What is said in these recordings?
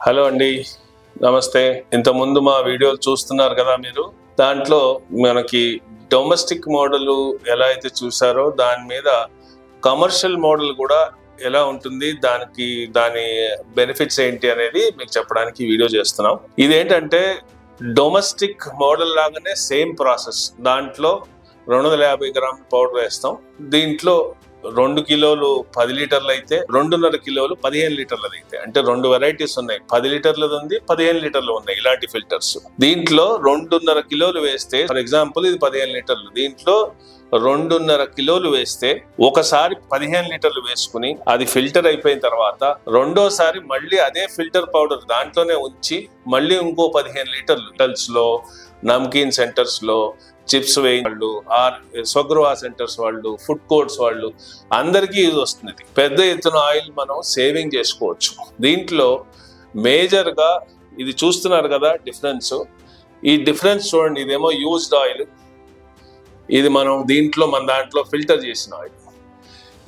Hello అండి, నమస్తే. ఇంతకుముందు మా వీడియోలు చూస్తున్నారు కదా మీరు. దాంట్లో మనకి డొమెస్టిక్ మోడల్ ఎలా అయితే చూసారో దాని మీద కమర్షియల్ మోడల్ కూడా ఎలా ఉంటుంది, దాని బెనిఫిట్స్ ఏంటి అనేది మీకు చెప్పడానికి వీడియో చేస్తున్నాం. ఇదేంటంటే డొమెస్టిక్ మోడల్ లాగానే సేమ్ ప్రాసెస్. దాంట్లో 250 గ్రాముల పౌడర్ వేస్తాం. దీంట్లో 2 కిలోలు 10 లీటర్లు అయితే 2.5 కిలోలు 15 లీటర్లది అయితే, అంటే 2 వెరైటీస్ ఉన్నాయి. 10 లీటర్లది ఉంది, 15 లీటర్లు ఉన్నాయి. ఇలాంటి ఫిల్టర్స్ దీంట్లో 2.5 కిలోలు వేస్తే, ఫర్ ఎగ్జాంపుల్ ఇది 15 లీటర్లు, దీంట్లో 2.5 కిలోలు వేస్తే ఒకసారి 15 లీటర్లు వేసుకుని అది ఫిల్టర్ అయిపోయిన తర్వాత రెండోసారి మళ్ళీ అదే ఫిల్టర్ పౌడర్ దాంట్లోనే ఉంచి మళ్ళీ ఇంకో 15 లీటర్లు హోటల్స్ లో, నమ్కీన్ సెంటర్స్ లో, చిప్స్ వాళ్ళు, స్వగృహ సెంటర్స్ వాళ్ళు, ఫుడ్ కోర్ట్స్ వాళ్ళు అందరికీ యూజ్ వస్తుంది. పెద్ద ఎత్తున ఆయిల్ మనం సేవింగ్ చేసుకోవచ్చు. దీంట్లో మేజర్ గా ఇది చూస్తున్నారు కదా డిఫరెన్స్. ఈ డిఫరెన్స్ చూడండి, ఇదేమో యూజ్డ్ ఆయిల్, ఇది మన దాంట్లో ఫిల్టర్ చేసిన ఆయిల్.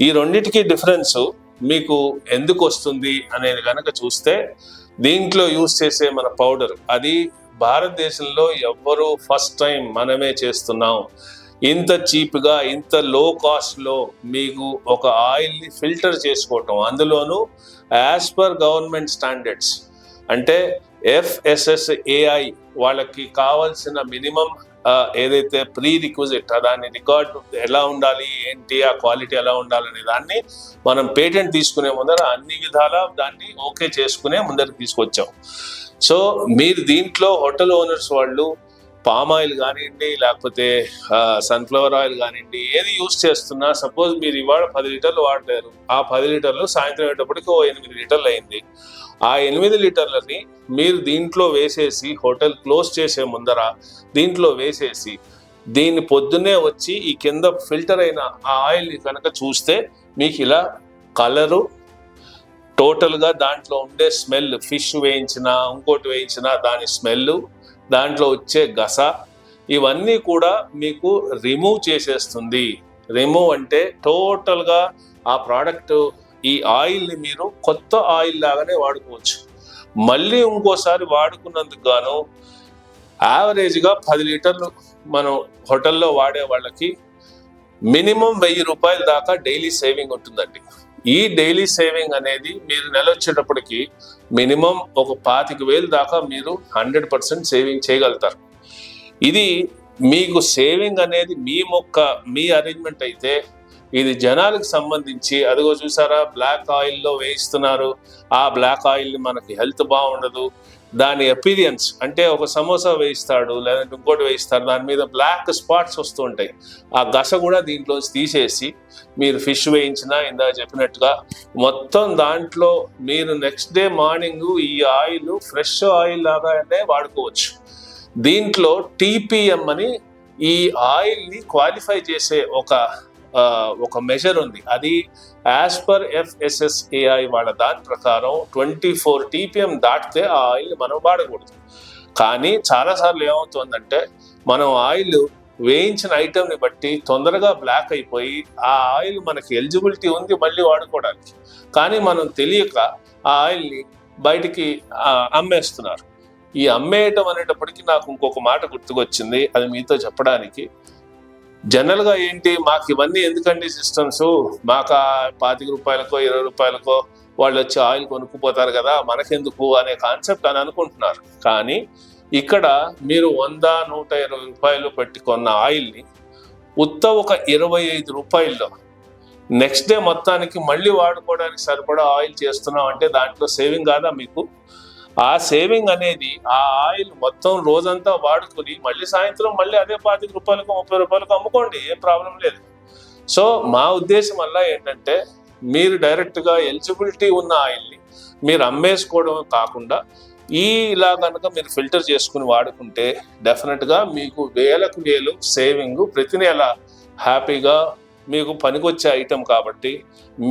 ఈ రెండింటికి డిఫరెన్స్ మీకు ఎందుకు వస్తుంది అనేది కనుక చూస్తే, దీంట్లో యూజ్ చేసే మన పౌడర్ అది భారతదేశంలో ఎవ్వరూ ఫస్ట్ టైం మనమే చేస్తున్నాం. ఇంత చీప్గా, ఇంత లో కాస్ట్లో మీకు ఒక ఆయిల్ని ఫిల్టర్ చేసుకోవటం, అందులోనూ యాజ్ పర్ గవర్నమెంట్ స్టాండర్డ్స్, అంటే FSSAI వాళ్ళకి కావాల్సిన మినిమం ఏదైతే ప్రీ రిక్విజిట్, దాని రికార్డు ఎలా ఉండాలి, ఏంటి ఆ క్వాలిటీ ఎలా ఉండాలనే దాన్ని మనం పేటెంట్ తీసుకునే ముందర అన్ని విధాలా దాన్ని ఓకే చేసుకునే ముందరికి తీసుకొచ్చాం. సో మీరు దీంట్లో హోటల్ ఓనర్స్ వాళ్ళు పామ్ ఆయిల్ కానివ్వండి, లేకపోతే సన్ఫ్లవర్ ఆయిల్ కానివ్వండి, ఏది యూజ్ చేస్తున్నా, సపోజ్ మీరు ఇవాళ 10 లీటర్లు వాడలేరు, ఆ 10 లీటర్లు సాయంత్రం అయ్యేటప్పటికి 8 లీటర్లు అయింది. ఆ 8 లీటర్లని మీరు దీంట్లో వేసేసి హోటల్ క్లోజ్ చేసే ముందర దీంట్లో వేసేసి దీన్ని పొద్దున్నే వచ్చి ఈ కింద ఫిల్టర్ అయిన ఆ ఆయిల్ని కనుక చూస్తే మీకు ఇలా కలరు, టోటల్గా దాంట్లో ఉండే స్మెల్, ఫిష్ వేయించిన, ఇంకోటి వేయించిన దాని స్మెల్, దాంట్లో వచ్చే గస, ఇవన్నీ కూడా మీకు రిమూవ్ చేసేస్తుంది. రిమూవ్ అంటే టోటల్గా ఆ ప్రోడక్ట్, ఈ ఆయిల్ని మీరు కొత్త ఆయిల్ లాగానే వాడుకోవచ్చు. మళ్ళీ ఇంకోసారి వాడుకున్నందుకు గాను యావరేజ్గా 10 లీటర్లు మనం హోటల్లో వాడే వాళ్ళకి మినిమం 1000 రూపాయల దాకా డైలీ సేవింగ్ ఉంటుందండి. ఈ డైలీ సేవింగ్ అనేది మీరు నెల వచ్చేటప్పటికి మినిమం ఒక 25,000 దాకా మీరు 100% సేవింగ్ చేయగలుగుతారు. ఇది మీకు సేవింగ్ అనేది మీ అరేంజ్మెంట్ అయితే, ఇది జనాలకు సంబంధించి, అదిగో చూసారా బ్లాక్ ఆయిల్లో వేయిస్తున్నారు, ఆ బ్లాక్ ఆయిల్ని మనకి హెల్త్ బాగుండదు, దాని అపీరియన్స్ అంటే ఒక సమోసా వేయిస్తాడు లేదంటే ఇంకోటి వేయిస్తారు, దాని మీద బ్లాక్ స్పాట్స్ వస్తూ ఉంటాయి. ఆ గస కూడా దీంట్లో తీసేసి మీరు ఫిష్ వేయించినా ఇందాక చెప్పినట్టుగా మొత్తం దాంట్లో మీరు నెక్స్ట్ డే మార్నింగ్ ఈ ఆయిల్ ఫ్రెష్ ఆయిల్ లాగానే వాడుకోవచ్చు. దీంట్లో TPM అని ఈ ఆయిల్ని క్వాలిఫై చేసే ఒక మెజర్ ఉంది. అది యాజ్ పర్ FSSAI వాళ్ళ దాని ప్రకారం 24 TPM దాటితే ఆ ఆయిల్ మనం వాడకూడదు. కానీ చాలాసార్లు ఏమవుతుందంటే, మనం ఆయిల్ వేయించిన ఐటెంని బట్టి తొందరగా బ్లాక్ అయిపోయి ఆ ఆయిల్ మనకి ఎలిజిబిలిటీ ఉంది మళ్ళీ వాడుకోవడానికి, కానీ మనం తెలియక ఆ ఆయిల్ని బయటికి అమ్మేస్తున్నారు. ఈ అమ్మేయటం అనేటప్పటికీ నాకు ఇంకొక మాట గుర్తుకొచ్చింది, అది మీతో చెప్పడానికి. జనరల్గా ఏంటి, మాకు ఇవన్నీ ఎందుకండి సిస్టమ్స్, మాకు 25 రూపాయలకో 20 రూపాయలకో వాళ్ళు వచ్చి ఆయిల్ కొనుక్కుపోతారు కదా, మనకెందుకు అనే కాన్సెప్ట్ అని అనుకుంటున్నారు. కానీ ఇక్కడ మీరు 100-120 రూపాయలు పెట్టి కొన్న ఆయిల్ని ఒక 25 రూపాయల్లో నెక్స్ట్ డే మొత్తానికి మళ్ళీ వాడుకోవడానికి సరిపడా ఆయిల్ చేస్తున్నాం అంటే దాంట్లో సేవింగ్ కాదా మీకు? ఆ సేవింగ్ అనేది ఆ ఆయిల్ మొత్తం రోజంతా వాడుకొని మళ్ళీ సాయంత్రం మళ్ళీ అదే 25 రూపాయలకు 30 రూపాయలకు అమ్ముకోండి, ఏం ప్రాబ్లం లేదు. సో మా ఉద్దేశం వల్ల ఏంటంటే, మీరు డైరెక్ట్గా ఎలిజిబిలిటీ ఉన్న ఆయిల్ని మీరు అమ్మేసుకోవడం కాకుండా ఇలా కనుక మీరు ఫిల్టర్ చేసుకుని వాడుకుంటే డెఫినెట్గా మీకు వేలకు వేలు సేవింగ్ ప్రతి నెల హ్యాపీగా మీకు పనికొచ్చే ఐటెం. కాబట్టి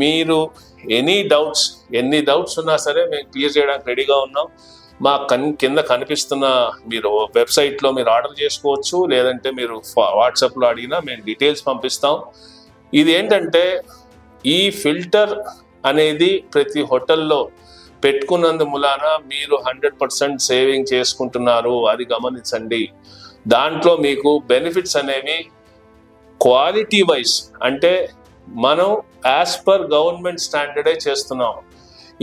మీరు ఎన్ని డౌట్స్ ఉన్నా సరే మేము క్లియర్ చేయడానికి రెడీగా ఉన్నాం. మా కింద కనిపిస్తున్న మీరు వెబ్సైట్లో మీరు ఆర్డర్ చేసుకోవచ్చు, లేదంటే మీరు వాట్సాప్లో అడిగినా మేము డీటెయిల్స్ పంపిస్తాం. ఇది ఏంటంటే, ఈ ఫిల్టర్ అనేది ప్రతి హోటల్లో పెట్టుకున్నందు మూలాన మీరు 100% సేవింగ్ చేసుకుంటున్నారు, అది గమనించండి. దాంట్లో మీకు బెనిఫిట్స్ అనేవి క్వాలిటీ వైజ్, అంటే మనం యాజ్ పర్ గవర్నమెంట్ స్టాండర్డే చేస్తున్నాం.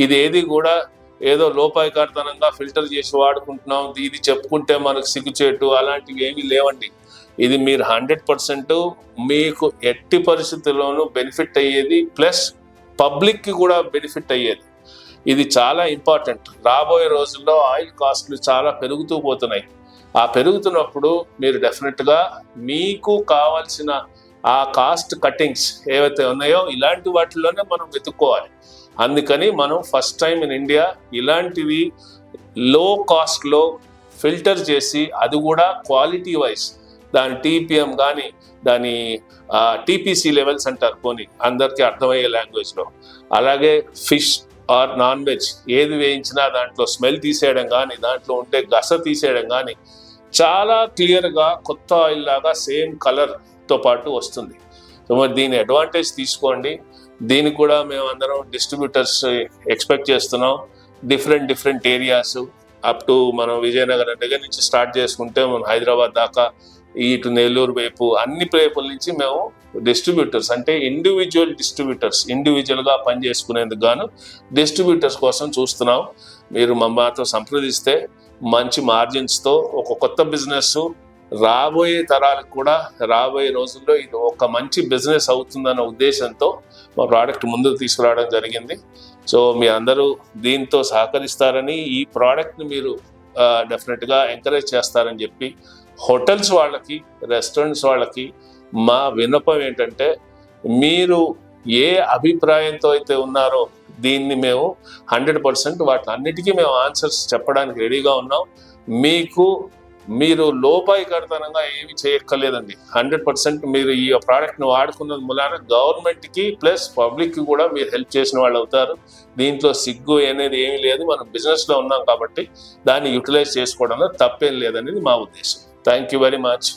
ఇది ఏది కూడా ఏదో లోపాయకారితనంగా ఫిల్టర్ చేసి వాడుకుంటున్నాం, ఇది చెప్పుకుంటే మనకు సిగ్గుచేటు అలాంటివి ఏమీ లేవండి. ఇది మీరు 100% మీకు ఎట్టి పరిస్థితుల్లోనూ బెనిఫిట్ అయ్యేది, ప్లస్ పబ్లిక్కి కూడా బెనిఫిట్ అయ్యేది. ఇది చాలా ఇంపార్టెంట్. రాబోయే రోజుల్లో ఆయిల్ కాస్ట్లు చాలా పెరుగుతూ పోతున్నాయి. ఆ పెరుగుతున్నప్పుడు మీరు డెఫినెట్గా మీకు కావాల్సిన ఆ కాస్ట్ కటింగ్స్ ఏవైతే ఉన్నాయో ఇలాంటి వాటిలోనే మనం వెతుక్కోవాలి. అందుకని మనం ఫస్ట్ టైం ఇన్ ఇండియా ఇలాంటివి లో కాస్ట్లో ఫిల్టర్ చేసి, అది కూడా క్వాలిటీ వైజ్, దాని టీపీఎం కానీ దాని టీపీసీ లెవెల్స్ అంటారు పోనీ అందరికీ అర్థమయ్యే లాంగ్వేజ్లో, అలాగే ఫిష్ ఆర్ నాన్ వెజ్ ఏది వేయించినా దాంట్లో స్మెల్ తీసేయడం కానీ, దాంట్లో ఉంటే గస తీసేయడం కానీ చాలా క్లియర్గా కొత్త ఆయిల్ లాగా సేమ్ కలర్తో పాటు వస్తుంది. సో మరి దీని అడ్వాంటేజ్ తీసుకోండి. దీనికి కూడా మేము అందరం డిస్ట్రిబ్యూటర్స్ ఎక్స్పెక్ట్ చేస్తున్నాం. డిఫరెంట్ ఏరియాస్ అప్ టు మనం విజయనగరం దగ్గర నుంచి స్టార్ట్ చేసుకుంటే మనం హైదరాబాద్ దాకా, ఇటు నెల్లూరు వైపు అన్ని వైపుల నుంచి మేము డిస్ట్రిబ్యూటర్స్, అంటే ఇండివిజువల్గా పనిచేసుకునేందుకు గాను డిస్ట్రిబ్యూటర్స్ కోసం చూస్తున్నాం. మీరు మాతో సంప్రదిస్తే మంచి మార్జిన్స్తో ఒక కొత్త బిజినెస్ రాబోయే తరాలకు కూడా రాబోయే రోజుల్లో ఇది ఒక మంచి బిజినెస్ అవుతుందన్న ఉద్దేశంతో మా ప్రోడక్ట్ ముందుకు తీసుకురావడం జరిగింది. సో మీ అందరూ దీంతో సహకరిస్తారని, ఈ ప్రోడక్ట్ని మీరు డెఫినెట్గా ఎంకరేజ్ చేస్తారని చెప్పి హోటల్స్ వాళ్ళకి, రెస్టారెంట్స్ వాళ్ళకి మా విన్నపం ఏంటంటే, మీరు ఏ అభిప్రాయంతో అయితే ఉన్నారో దీన్ని మేము 100% వాటినన్నిటికీ మేము ఆన్సర్స్ చెప్పడానికి రెడీగా ఉన్నాం. మీరు లోపాయికారితనంగా ఏమి చేయక్కర్లేదండి. 100% మీరు ఈ ప్రోడక్ట్ని వాడుకున్న మూలాన గవర్నమెంట్కి ప్లస్ పబ్లిక్కి కూడా మీరు హెల్ప్ చేసిన వాళ్ళు అవుతారు. దీంట్లో సిగ్గు అనేది ఏమీ లేదు. మనం బిజినెస్లో ఉన్నాం కాబట్టి దాన్ని యూటిలైజ్ చేసుకోవడంలో తప్పేం లేదనేది మా ఉద్దేశం. Thank you very much.